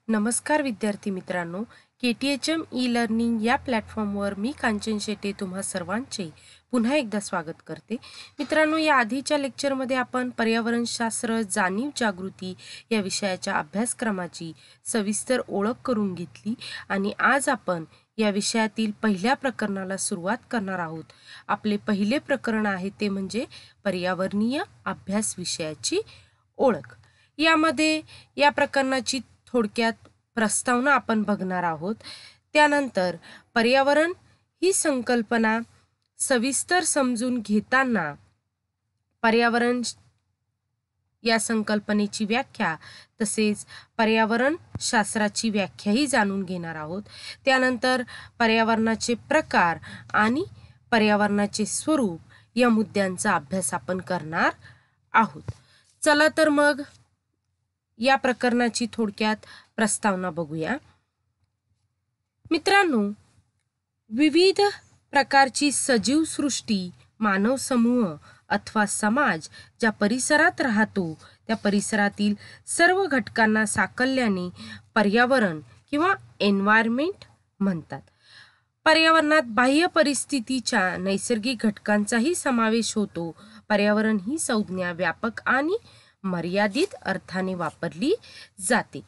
नमस्कार विद्यार्थी मित्रांनो, KTHM ई-लर्निंग या प्लॅटफॉर्मवर मी कांचन शेटे तुम्हा सर्वांचे पुन्हा एकदा स्वागत करते. मित्रांनो, या आधीच्या लेक्चरमध्ये आपण पर्यावरणशास्त्र जाणीव जागृती या विषयाच्या अभ्यासक्रमाची सविस्तर ओळख करून घेतली आणि आज आपण या विषयातील पहिल्या प्रकरणाला सुरुवात करणार आहोत. आपले पहिले प्रकरण आहे ते म्हणजे पर्यावरणीय अभ्यास विषयाची ओळख. यामध्ये या प्रकरणाची थोडक्यात प्रस्तावना आपण बघणार आहोत. त्यानंतर पर्यावरण ही संकल्पना सविस्तर समजून घेताना पर्यावरण या संकल्पनेची व्याख्या तसेच पर्यावरण शास्त्राची व्याख्याही जाणून घेणार आहोत. त्यानंतर पर्यावरणाचे प्रकार आणि पर्यावरणाचे स्वरूप या मुद्द्यांचा अभ्यास आपण करणार आहोत. चला तर मग या प्रकरणाची थोडक्यात प्रस्तावना बघूया. मित्रांनो, विविध प्रकारची सजीव सृष्टी, मानव समूह अथवा समाज ज्या परिसरात राहतो त्या परिसरातील सर्व घटकांना साकल्याने पर्यावरण किंवा एन्व्हायरमेंट म्हणतात. पर्यावरणात बाह्य परिस्थितीच्या नैसर्गिक घटकांचाही समावेश होतो. पर्यावरण ही संज्ञा व्यापक आणि मर्यादित अर्थाने वापरली जाते.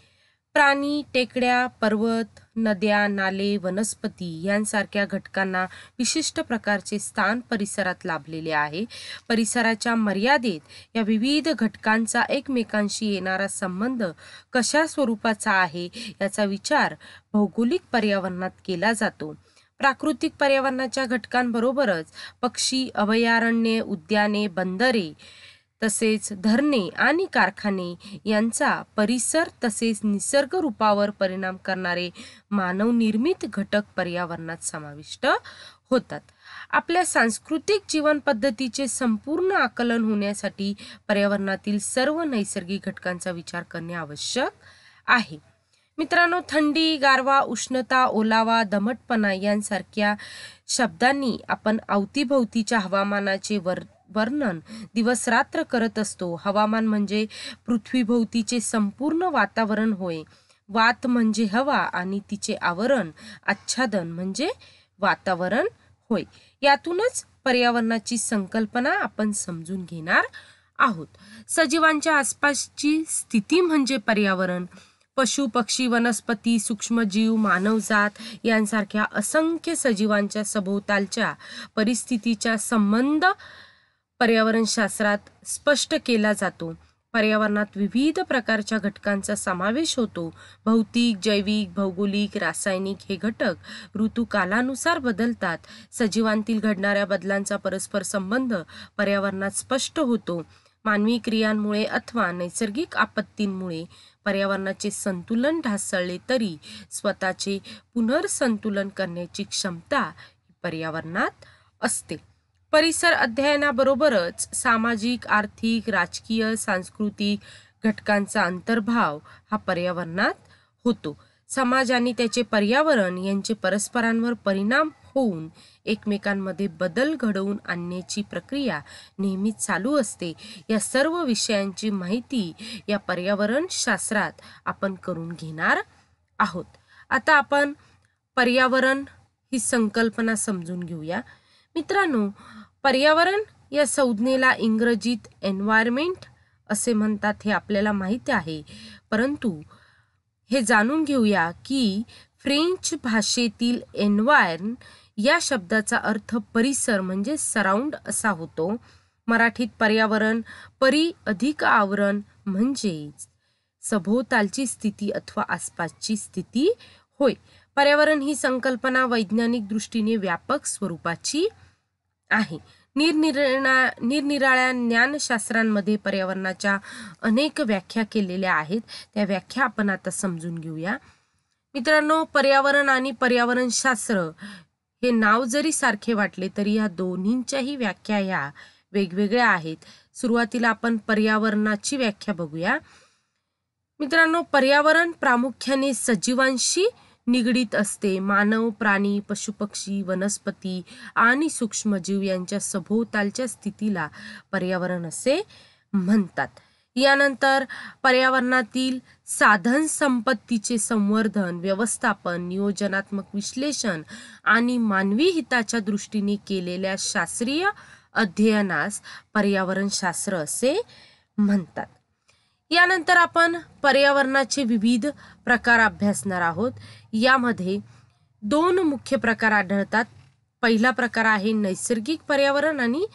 प्राणी, टेकड्या, पर्वत, नद्या, नाले, वनस्पती यांसारख्या घटकांना विशिष्ट प्रकारचे स्थान परिसरात लाभलेले आहे. परिसराच्या मर्यादेत या विविध घटकांचा एकमेकांशी येणारा संबंध कशा स्वरूपाचा आहे याचा विचार भौगोलिक पर्यावरणात केला जातो. प्राकृतिक पर्यावरणाच्या घटकांबरोबरच पक्षी, अभयारण्ये, उद्याने, बंदरे तसेच धरणे आणि कारखाने यांचा परिसर तसेच निसर्ग रूपावर परिणाम करणारे मानवनिर्मित घटक पर्यावरणात समाविष्ट होतात. आपल्या सांस्कृतिक जीवन पद्धतीचे संपूर्ण आकलन होण्यासाठी पर्यावरणातील सर्व नैसर्गिक घटकांचा विचार करणे आवश्यक आहे. मित्रांनो, थंडी, गारवा, उष्णता, ओलावा, दमटपणा यांसारख्या शब्दांनी आपण अवतीभोवतीच्या हवामानाचे वर्णन दिवस रात्र करत असतो. हवामान म्हणजे पृथ्वीभोवतीचे संपूर्ण वातावरण होय. वात म्हणजे हवा आणि तिचे आवरण, आच्छादन म्हणजे वातावरण होय. यातूनच पर्यावरणाची संकल्पना आपण समजून घेणार आहोत. सजीवांच्या आसपासची स्थिती म्हणजे पर्यावरण. पशु, पक्षी, वनस्पती, सूक्ष्मजीव, मानवजात यांसारख्या असंख्य सजीवांच्या सभोवतालच्या परिस्थितीचा संबंध पर्यावरणशास्त्रात स्पष्ट केला जातो. पर्यावरणात विविध प्रकारच्या घटकांचा समावेश होतो. भौतिक, जैविक, भौगोलिक, रासायनिक हे घटक ऋतुकालानुसार बदलतात. सजीवांतील घडणाऱ्या बदलांचा परस्पर संबंध पर्यावरणात स्पष्ट होतो. मानवी क्रियांमुळे अथवा नैसर्गिक आपत्तींमुळे पर्यावरणाचे संतुलन ढासळले तरी स्वतःचे पुनर्संतुलन करण्याची क्षमता पर्यावरणात असते. परिसर अध्ययनाबरोबरच सामाजिक, आर्थिक, राजकीय, सांस्कृतिक घटकांचा अंतर्भाव हा पर्यावरणात होतो. समाज आणि त्याचे पर्यावरण यांचे परस्परांवर परिणाम होऊन एकमेकांमध्ये बदल घडवून आणण्याची प्रक्रिया नेहमी चालू असते. या सर्व विषयांची माहिती या पर्यावरण शास्त्रात आपण करून घेणार आहोत. आता आपण पर्यावरण ही संकल्पना समजून घेऊया. मित्रांनो, पर्यावरण या संज्ञेला इंग्रजीत एन्व्हायरमेंट असे म्हणतात हे आपल्याला माहिती आहे. परंतु हे जाणून घेऊया की फ्रेंच भाषेतील एन्व्हायर्न या शब्दाचा अर्थ परिसर म्हणजे सराउंड असा होतो. मराठीत पर्यावरण परी अधिक आवरण म्हणजेच सभोवतालची स्थिती अथवा आसपासची स्थिती होय. पर्यावरण ही संकल्पना वैज्ञानिक दृष्टीने व्यापक स्वरूपाची आहे. निरनिराळ्या ज्ञानशास्त्रांमध्ये पर्यावरणाच्या अनेक व्याख्या केलेल्या आहेत. त्या व्याख्या आपण आता समजून घेऊया. मित्रांनो, पर्यावरण आणि पर्यावरणशास्त्र हे नाव जरी सारखे वाटले तरी या दोन्हींच्याही व्याख्या ह्या वेगवेगळ्या आहेत. सुरुवातीला आपण पर्यावरणाची व्याख्या बघूया. मित्रांनो, पर्यावरण प्रामुख्याने सजीवांशी निगडीत असते. मानव, प्राणी, पशुपक्षी, वनस्पती आणि सूक्ष्मजीव यांच्या सभोवतालच्या स्थितीला पर्यावरण असे म्हणतात. यानंतर पर्यावरणातील साधन संपत्तीचे संवर्धन, व्यवस्थापन, नियोजनात्मक विश्लेषण आणि मानवी हिताच्या दृष्टीने केलेल्या शास्त्रीय अध्ययनास पर्यावरणशास्त्र असे म्हणतात. यानंतर आपण पर्यावरणाचे विविध प्रकार अभ्यासणार आहोत. यामध्ये 2 मुख्य प्रकार आढळतात. पहिला प्रकार आहे नैसर्गिक पर्यावरण आणि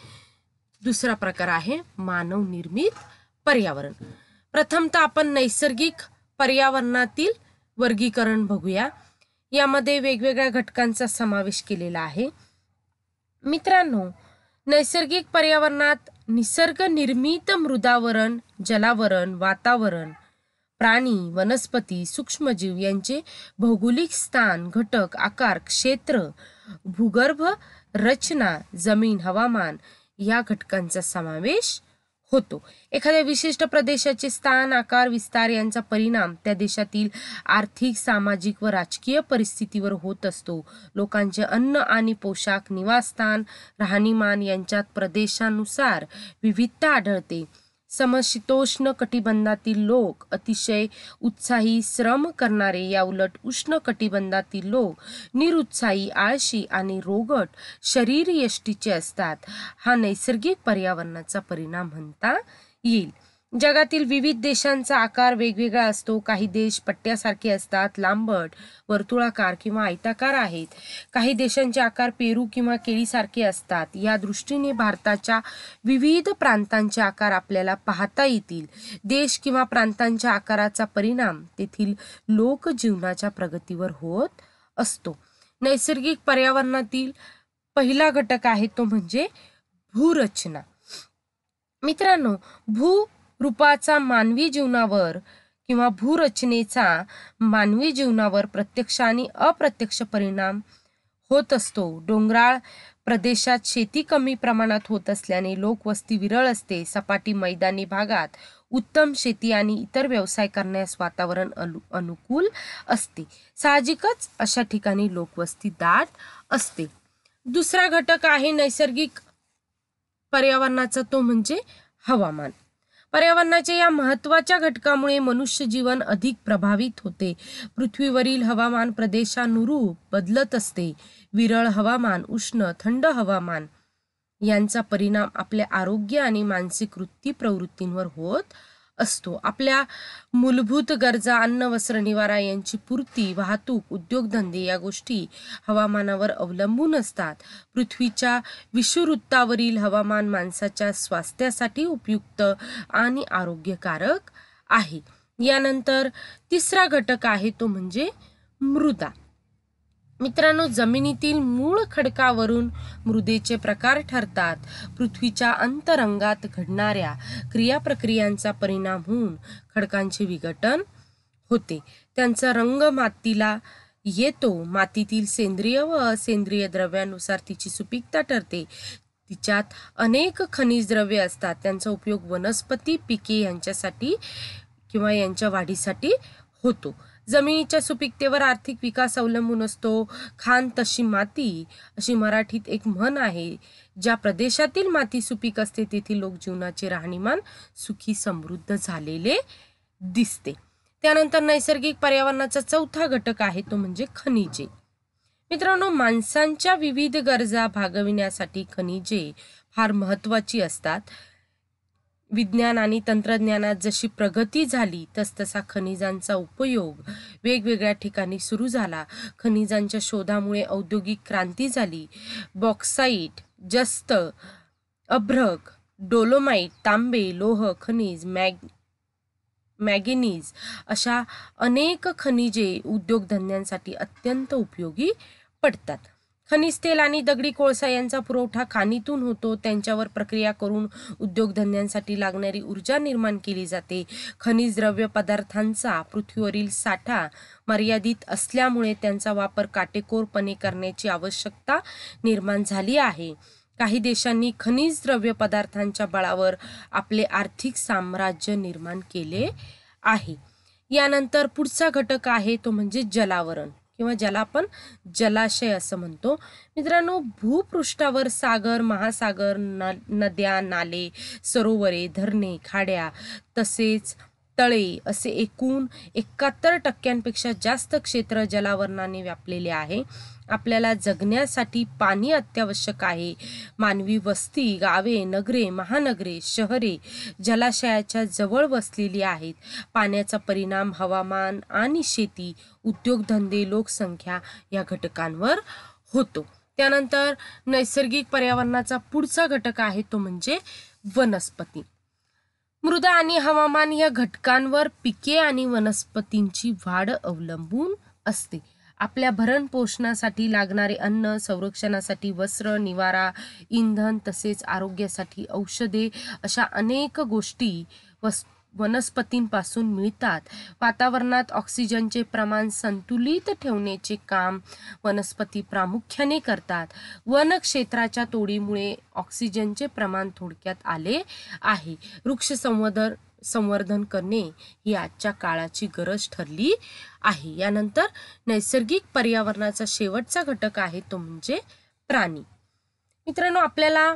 दुसरा प्रकार आहे मानव निर्मित पर्यावरण. प्रथमतः आपण नैसर्गिक पर्यावरणातील वर्गीकरण बघूया. यामध्ये वेगवेगळ्या घटकांचा समावेश केलेला आहे. मित्रांनो, नैसर्गिक पर्यावरणात निसर्ग निर्मित मृदावरण, जलावरण, वातावरण, प्राणी, वनस्पती, सूक्ष्मजीव यांचे भौगोलिक स्थान, घटक, आकार, क्षेत्र, भूगर्भ रचना, जमीन, हवामान या घटकांचा समावेश होतो. एखाद्या विशिष्ट प्रदेशाचे स्थान, आकार, विस्तार यांचा परिणाम त्या देशातील आर्थिक, सामाजिक व राजकीय परिस्थितीवर होत असतो. लोकांचे अन्न आणि पोशाख, निवासस्थान, राहणीमान यांच्यात प्रदेशानुसार विविधता आढळते. समशीतोष्ण कटिबंधातील लोक अतिशय उत्साही, श्रम करणारे, याउलट उष्ण कटिबंधातील लोक निरुत्साही, आळशी आणि रोगट शरीरयष्टीचे असतात. हा नैसर्गिक पर्यावरणाचा परिणाम म्हणता येईल. जगातील विविध देशांचा आकार वेगवेगळा असतो. काही देश पट्ट्यासारखे असतात, लांबट, वर्तुळाकार किंवा आयताकार आहेत. काही देशांचे आकार पेरू किंवा केळीसारखे असतात. या दृष्टीने भारताच्या विविध प्रांतांचे आकार आपल्याला पाहता येतील. देश किंवा प्रांतांच्या आकाराचा परिणाम तेथील लोकजीवनाच्या प्रगतीवर होत असतो. नैसर्गिक पर्यावरणातील पहिला घटक आहे तो म्हणजे भूरचना. मित्रांनो, भूरूपाचा मानवी जीवनावर किंवा भूरचनेचा मानवी जीवनावर प्रत्यक्ष आणि अप्रत्यक्ष परिणाम होत असतो. डोंगराळ प्रदेशात शेती कमी प्रमाणात होत असल्याने लोकवस्ती विरळ असते. सपाटी मैदानी भागात उत्तम शेती आणि इतर व्यवसाय करण्यास वातावरण अनुकूल असते. साहजिकच अशा ठिकाणी लोकवस्ती दाट असते. दुसरा घटक आहे नैसर्गिक पर्यावरणाचा तो म्हणजे हवामान. पर्यावरणाच्या या महत्त्वाच्या घटकामुळे मनुष्य जीवन अधिक प्रभावित होते. पृथ्वीवरील हवामान प्रदेशानुरूप बदलत असते. विरळ हवामान, उष्ण थंड हवामान यांचा परिणाम आपल्या आरोग्य आणि मानसिक वृत्ती प्रवृत्तींवर होत असतो. आपल्या मूलभूत गरजा, अन्न, वस्त्र, निवारा यांची पूर्ती, वाहतूक, उद्योगधंदे या गोष्टी हवामानावर अवलंबून असतात. पृथ्वीच्या विषुववृत्तावरील हवामान माणसाच्या स्वास्थ्यासाठी उपयुक्त आणि आरोग्यकारक आहे. यानंतर तिसरा घटक आहे तो म्हणजे मृदा. मित्रांनो, जमिनीतील मूळ खडकावरून मृदेचे प्रकार ठरतात. पृथ्वीच्या अंतरंगात घडणाऱ्या क्रियाप्रक्रियांचा परिणाम होऊन खडकांचे विघटन होते. त्यांचा रंग मातीला येतो. मातीतील सेंद्रिय व असेंद्रिय द्रव्यानुसार तिची सुपीकता ठरते. तिच्यात अनेक खनिज द्रव्ये असतात. त्यांचा उपयोग वनस्पती, पिके यांच्यासाठी किंवा यांच्या वाढीसाठी होतो. जमिनीच्या सुपीकतेवर आर्थिक विकास अवलंबून असतो. खान तशी माती अशी मराठीत एक म्हण आहे. ज्या प्रदेशातील माती सुपीक असते तेथील लोकजीवनाचे राहणीमान सुखी समृद्ध झालेले दिसते. त्यानंतर नैसर्गिक पर्यावरणाचा चौथा घटक आहे तो म्हणजे खनिजे. मित्रांनो, माणसांच्या विविध गरजा भागविण्यासाठी खनिजे फार महत्त्वाची असतात. विज्ञान आणि तंत्रज्ञानात जशी प्रगती झाली तसतसा खनिजांचा उपयोग वेगवेगळ्या ठिकाणी सुरू झाला. खनिजांच्या शोधामुळे औद्योगिक क्रांती झाली. बॉक्साईट, जस्त, अभ्रक, डोलोमाईट, तांबे, लोह खनिज, मॅंगनीज अशा अनेक खनिजे उद्योगधंद्यांसाठी अत्यंत उपयोगी पडतात. खनिज तेल आणि दगडी कोळसा यांचा पुरवठा खाणीतून होतो. त्यांच्यावर प्रक्रिया करून उद्योगधंद्यांसाठी लागणारी ऊर्जा निर्माण केली जाते. खनिज द्रव्य पदार्थांचा पृथ्वीवरील साठा मर्यादित असल्यामुळे त्यांचा वापर काटेकोरपणे करण्याची आवश्यकता निर्माण झाली आहे. काही देशांनी खनिज द्रव्य पदार्थांच्या बळावर आपले आर्थिक साम्राज्य निर्माण केले आहे. यानंतर पुढचा घटक आहे तो म्हणजे जलावरण किंवा ज्याला आपण जलाशय असं म्हणतो. मित्रांनो, भूपृष्ठावर सागर, महासागर, नद्या, नाले, सरोवरे, धरणे, खाड्या तसेच तळे असे एकूण 71% जास्त क्षेत्र जलावरणाने व्यापलेले आहे. आपल्याला जगण्यासाठी पाणी अत्यावश्यक आहे. मानवी वस्ती, गावे, नगरे, महानगरे, शहरे जलाशयाच्या जवळ वसलेली आहेत. पाण्याचा परिणाम हवामान आणि शेती, उद्योगधंदे, लोकसंख्या या घटकांवर होतो. त्यानंतर नैसर्गिक पर्यावरणाचा पुढचा घटक आहे तो म्हणजे वनस्पती. मृदा आणि हवामान या घटकांवर पिके आणि वनस्पतींची वाढ अवलंबून असते. आपल्या भरण पोषणासाठी लागणारे अन्न, संरक्षणासाठी वस्त्र, निवारा, इंधन तसेच आरोग्यासाठी औषधे अशा अनेक गोष्टी वनस्पतींपासून मिळतात. वातावरणात ऑक्सिजनचे प्रमाण संतुलित ठेवण्याचे काम वनस्पती प्रामुख्याने करतात. वन क्षेत्राच्या तोडीमुळे ऑक्सिजनचे प्रमाण थोडक्यात आले आहे. वृक्ष संवर्धन करणे ही आजच्या काळाची गरज ठरली आहे. यानंतर नैसर्गिक पर्यावरणाचा शेवटचा घटक आहे तो म्हणजे प्राणी. मित्रांनो, आपल्याला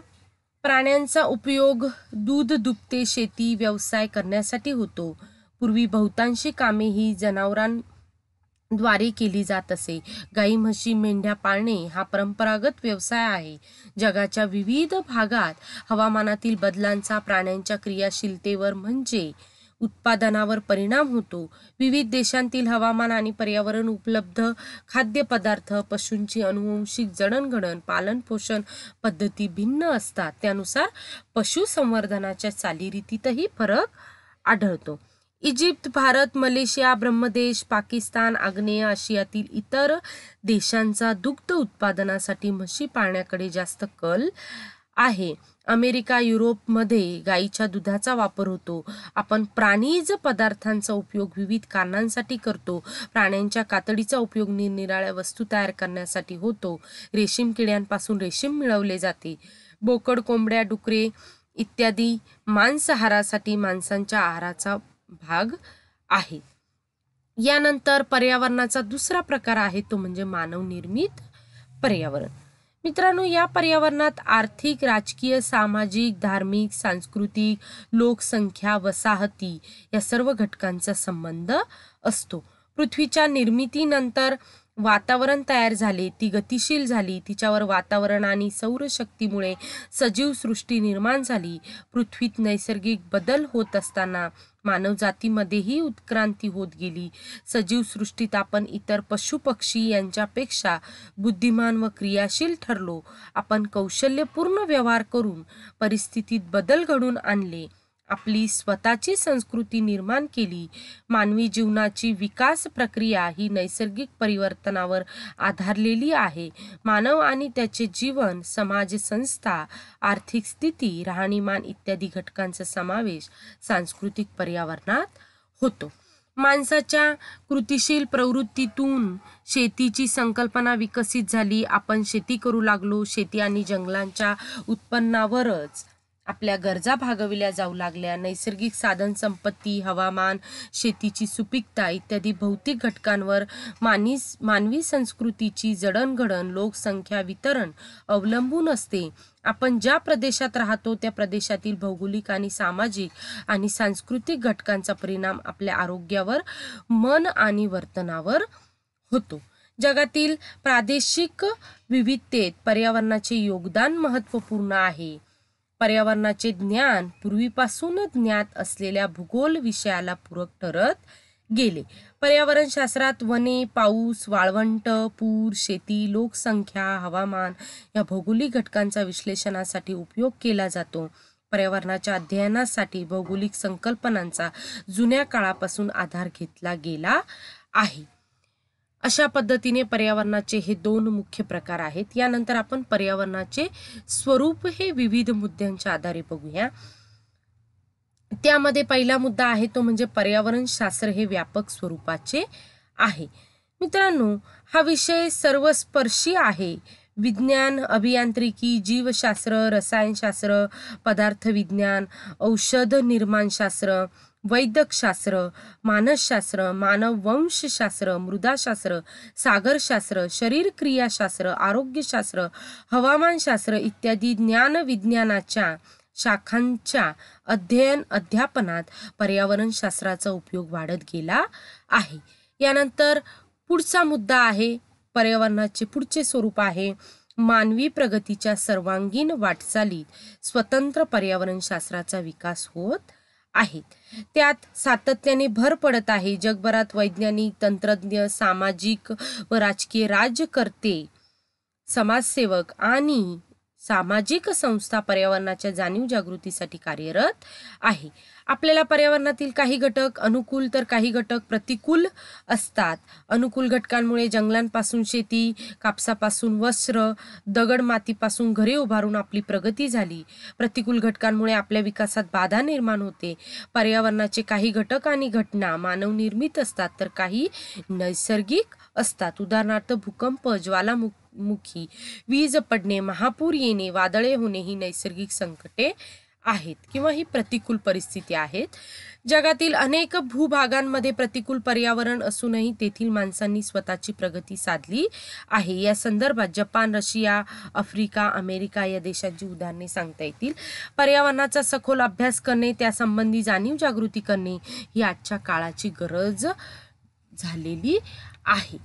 प्राण्यांचा उपयोग दूध, दुभते, शेती, व्यवसाय करण्यासाठी होतो. पूर्वी बहुतांशी कामे ही जनावरांद्वारे केली जात असे. गाई, म्हशी, मेंढ्या पाळणे हा परंपरागत व्यवसाय आहे. जगाच्या विविध भागात हवामानातील बदलांचा प्राण्यांच्या क्रियाशीलतेवर म्हणजे उत्पादनावर परिणाम होतो. विविध देशांतील हवामान आणि पर्यावरण, उपलब्ध खाद्यपदार्थ, पशूंची अनुवांशिक जडणघडण, पालन पोषण पद्धती भिन्न असतात. त्यानुसार पशुसंवर्धनाच्या चालीरीतीतही फरक आढळतो. इजिप्त, भारत, मलेशिया, ब्रह्मदेश, पाकिस्तान, आग्नेय आशियातील इतर देशांचा दुग्ध उत्पादनासाठी म्हशी पाळण्याकडे जास्त कल आहे. अमेरिका, युरोपमध्ये गाईच्या दुधाचा वापर होतो. आपण प्राणीज पदार्थांचा उपयोग विविध कारणांसाठी करतो. प्राण्यांच्या कातडीचा उपयोग निरनिराळ्या वस्तू तयार करण्यासाठी होतो. रेशीम किड्यांपासून रेशीम मिळवले जाते. बोकड, कोंबड्या, डुकरे इत्यादी मांसाहारासाठी माणसांच्या आहाराचा भाग आहे. यानंतर पर्यावरणाचा दुसरा प्रकार आहे तो म्हणजे मानवनिर्मित पर्यावरण. मित्रांनो, या पर्यावरणात आर्थिक, राजकीय, सामाजिक, धार्मिक, सांस्कृतिक, लोकसंख्या, वसाहती या सर्व घटकांचा संबंध असतो. पृथ्वीच्या निर्मितीनंतर वातावरण तयार झाले, ती गतिशील झाली, तिच्यावर वातावरण आणि सौरशक्तीमुळे सजीव सृष्टी निर्माण झाली. पृथ्वीत नैसर्गिक बदल होत असताना मानवजातीमध्येही उत्क्रांती होत गेली. सजीव सृष्टीत आपण इतर पशुपक्षी यांच्यापेक्षा बुद्धिमान व क्रियाशील ठरलो. आपण कौशल्यपूर्ण व्यवहार करून परिस्थितीत बदल घडवून आणले. आपली स्वतःची संस्कृती निर्माण केली. मानवी जीवनाची विकास प्रक्रिया ही नैसर्गिक परिवर्तनावर आधारलेली आहे. मानव आणि त्याचे जीवन, समाज, संस्था, आर्थिक स्थिती, राहणीमान इत्यादी घटकांचा समावेश सांस्कृतिक पर्यावरणात होतो. माणसाच्या कृतिशील प्रवृत्तीतून शेतीची संकल्पना विकसित झाली. आपण शेती करू लागलो. शेती आणि जंगलांच्या उत्पन्नावरच आपल्या गरजा भागविल्या जाऊ लागल्या. नैसर्गिक साधन संपत्ती, हवामान, शेतीची सुपीकता इत्यादी भौतिक घटकांवर मानवी संस्कृतीची जडणघडण, लोकसंख्या, वितरण अवलंबून असते. आपण ज्या प्रदेशात राहतो त्या प्रदेशातील भौगोलिक आणि सामाजिक आणि सांस्कृतिक घटकांचा परिणाम आपल्या आरोग्यावर, मन आणि वर्तनावर होतो. जगातील प्रादेशिक विविधतेत पर्यावरणाचे योगदान महत्त्वपूर्ण आहे. पर्यावरणाचे ज्ञान पूर्वीपासून ज्ञात असलेल्या भूगोल विषयाला पूरक ठरत गेले. पर्यावरण शास्त्रात वने, पाऊस, वाळवंट, पूर, शेती, लोकसंख्या, हवामान या भौगोलिक घटकांचा विश्लेषणासाठी उपयोग केला जातो. पर्यावरणाच्या अध्ययनासाठी भौगोलिक संकल्पनांचा जुन्या काळापासून आधार घेतला गेला आहे. अशा पद्धतीने पर्यावरणाचे हे दोन मुख्य प्रकार आहेत. यानंतर आपण पर्यावरणाचे स्वरूप हे विविध मुद्द्यांच्या आधारे बघूया. त्यामध्ये पहिला मुद्दा आहे तो म्हणजे पर्यावरण शास्त्र हे व्यापक स्वरूपाचे आहे. मित्रांनो, हा विषय सर्वस्पर्शी आहे. विज्ञान, अभियांत्रिकी, जीवशास्त्र, रसायनशास्त्र, पदार्थ विज्ञान, औषध निर्माणशास्त्र, वैद्यकशास्त्र, मानसशास्त्र, मानववंशशास्त्र, मृदाशास्त्र, सागरशास्त्र, शरीरक्रियाशास्त्र, आरोग्यशास्त्र, हवामानशास्त्र इत्यादी ज्ञानविज्ञानाच्या शाखांच्या अध्ययन अध्यापनात पर्यावरणशास्त्राचा उपयोग वाढत गेला आहे. यानंतर पुढचा मुद्दा आहे, पर्यावरणाचे पुढचे स्वरूप आहे मानवी प्रगतीच्या सर्वांगीण वाटचालीत स्वतंत्र पर्यावरणशास्त्राचा विकास होत आहेत. त्यात सातत्याने भर पडत आहे. जगभरात वैज्ञानिक, तंत्रज्ञ, सामाजिक व राजकीय राज्यकर्ते, समाजसेवक आणि सामाजिक संस्था पर्यावरणाच्या जाणीव जागृतीसाठी कार्यरत आहे. आपल्याला पर्यावरणातील काही घटक अनुकूल तर काही घटक प्रतिकूल असतात. अनुकूल घटकांमुळे जंगलांपासून शेती, कापसापासून वस्त्र, दगड मातीपासून घरे उभारून आपली प्रगती झाली. प्रतिकूल घटकांमुळे आपल्या विकासात बाधा निर्माण होते. पर्यावरणाचे काही घटक आणि घटना मानवनिर्मित असतात तर काही नैसर्गिक असतात. उदाहरणार्थ भूकंप, ज्वालामुखी, वीज पडणे, महापूर येणे, वादळे होणे ही नैसर्गिक संकटे आहेत किंवा ही प्रतिकूल परिस्थिती आहेत. जगातील अनेक भूभागांमध्ये प्रतिकूल पर्यावरण असूनही तेथील माणसांनी स्वतःची प्रगती साधली आहे. या संदर्भात जपान, रशिया, आफ्रिका, अमेरिका या देशांची उदाहरणे सांगता येतील. पर्यावरणाचा सखोल अभ्यास करणे, त्यासंबंधी जाणीव जागृती करणे ही आजच्या काळाची गरज झालेली आहे.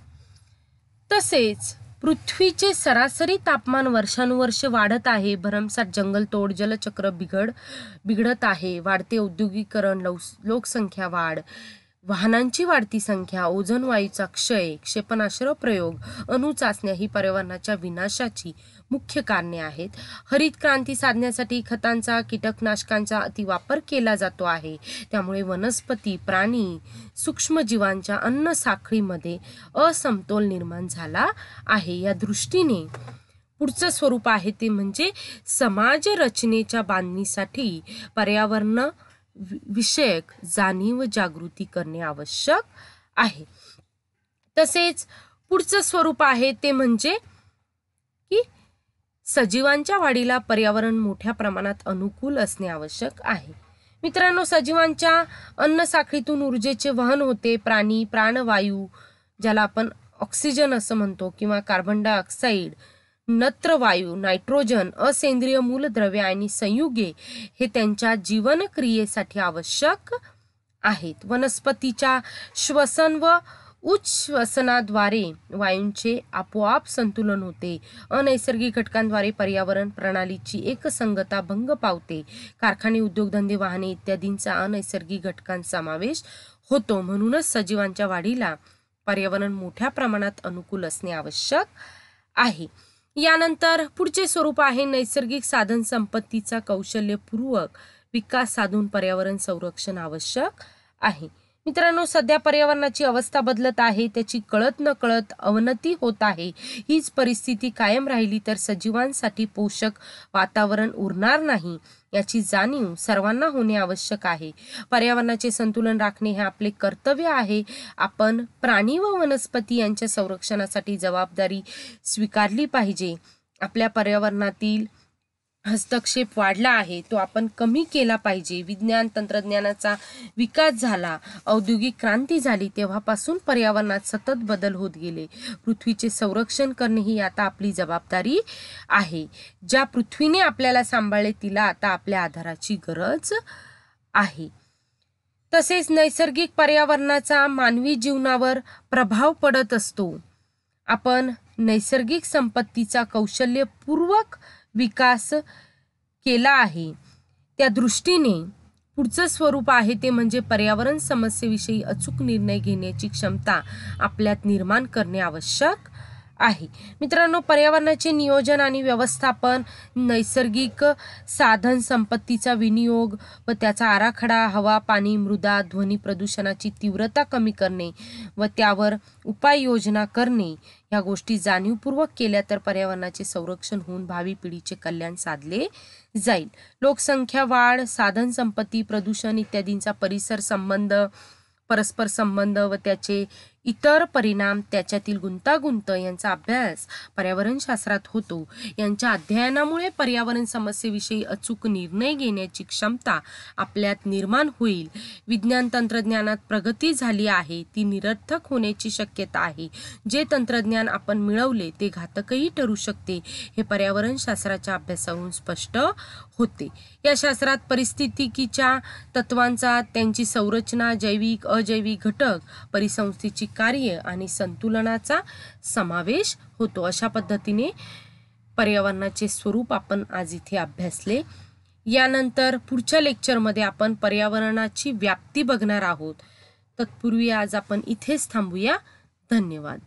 तसेच पृथ्वीचे सरासरी तापमान वर्षानुवर्ष वाढत आहे. भरमसाठ जंगलतोड, जलचक्र बिघडत आहे. वाढते औद्योगिकरण, लोकसंख्या वाढ, वाहनांची वाढती संख्या, ओझोन वायूचा क्षय, क्षेपणास्त्र प्रयोग, अणुचाचण्या ही पर्यावरणाच्या विनाशाची मुख्य कारणे आहेत. हरित क्रांती साधण्यासाठी खतांचा, कीटकनाशकांचा अतिवापर केला जातो आहे. त्यामुळे वनस्पती, प्राणी, सूक्ष्मजीवांच्या अन्न साखळीमध्ये असमतोल निर्माण झाला आहे. या दृष्टीने पुढचं स्वरूप आहे ते म्हणजे समाज रचनेच्या बांधणीसाठी पर्यावरण विषयक जाणीव जागृती करणे आवश्यक आहे. तसेच पुढचं स्वरूप आहे ते म्हणजे की सजीवांच्या वाढीला पर्यावरण मोठ्या प्रमाणात अनुकूल असणे आवश्यक आहे. मित्रांनो, सजीवांच्या अन्न साखळीतून ऊर्जेचे वहन होते. प्राणी, प्राणवायू ज्याला आपण ऑक्सिजन असं म्हणतो किंवा कार्बन डायऑक्साईड, नत्रवायू, नायट्रोजन, असेंद्रिय मूलद्रव्ये आणि संयुगे हे त्यांच्या जीवनक्रियेसाठी आवश्यक आहेत. वनस्पतीच्या श्वसन व उच्छ्वसनाद्वारे वायूंचे आपोआप संतुलन होते. अनैसर्गिक घटकांद्वारे पर्यावरण प्रणालीची एकसंगता भंग पावते. कारखाने, उद्योगधंदे, वाहने इत्यादींचा अनैसर्गिक घटकांचा समावेश होतो. म्हणूनच सजीवांच्या वाढीला पर्यावरण मोठ्या प्रमाणात अनुकूल असणे आवश्यक आहे. यानंतर पुढचे स्वरूप आहे नैसर्गिक साधन संपत्तीचा कौशल्यपूर्वक विकास साधून पर्यावरण संरक्षण आवश्यक आहे. मित्रांनो, सध्या पर्यावरणाची अवस्था बदलत आहे. त्याची कळत न कळत अवनती होत आहे. हीच परिस्थिती कायम राहिली तर सजीवांसाठी पोषक वातावरण उरणार नाही. याची जाणीव सर्वांना होणे आवश्यक आहे. पर्यावरणाचे संतुलन राखणे हे आपले कर्तव्य आहे. आपण प्राणी व वनस्पती यांच्या संरक्षणासाठी जबाबदारी स्वीकारली पाहिजे. आपल्या पर्यावरणातील हस्तक्षेप वाढला आहे, तो आपण कमी केला पाहिजे. विज्ञान तंत्रज्ञानाचा विकास झाला, औद्योगिक क्रांती झाली, तेव्हापासून पर्यावरणात सतत बदल होत गेले. पृथ्वीचे संरक्षण करणे ही आता आपली जबाबदारी आहे. ज्या पृथ्वीने आपल्याला सांभाळले तिला आता आपल्या आधाराची गरज आहे. तसेच नैसर्गिक पर्यावरणाचा मानवी जीवनावर प्रभाव पडत असतो. आपण नैसर्गिक संपत्तीचा कौशल्यपूर्वक विकास केला आहे. त्या दृष्टीने पुढचं स्वरूप आहे ते म्हणजे पर्यावरण समस्येविषयी अचूक निर्णय घेण्याची क्षमता आपल्यात निर्माण करणे आवश्यक आहे. मित्रांनो, पर्यावरणाचे नियोजन आणि व्यवस्थापन, नैसर्गिक साधन संपत्तीचा विनियोग व त्याचा आराखडा, हवा, पाणी, मृदा, ध्वनी प्रदूषणाची तीव्रता कमी करणे व त्यावर उपाययोजना करणे या गोष्टी जाणीवपूर्वक केल्या तर पर्यावरणाचे संरक्षण होऊन भावी पिढीचे कल्याण साधले जाईल. लोकसंख्या वाढ, साधन संपत्ती, प्रदूषण इत्यादींचा परिसर संबंध, परस्पर संबंध व त्याचे इतर परिणाम, त्याच्यातील गुंतागुंत यांचा अभ्यास पर्यावरणशास्त्रात होतो. यांच्या अध्ययनामुळे पर्यावरण समस्येविषयी अचूक निर्णय घेण्याची क्षमता आपल्यात निर्माण होईल. विज्ञान तंत्रज्ञानात प्रगती झाली आहे ती निरर्थक होण्याची शक्यता आहे. जे तंत्रज्ञान आपण मिळवले ते घातकही ठरू शकते हे पर्यावरणशास्त्राच्या अभ्यासावरून स्पष्ट होते. या शास्त्रात परिस्थितिकीच्या तत्वांचा, त्यांची संरचना, जैविक अजैविक घटक, परिसंस्थेची कार्य आणि संतुलनाचा समावेश होतो. अशा पद्धतीने पर्यावरणाचे स्वरूप आपण आज इथे अभ्यासले. यानंतर पुढच्या लेक्चरमध्ये आपण पर्यावरणाची व्याप्ती बघणार आहोत. तत्पूर्वी आज आपण इथेच थांबूया. धन्यवाद.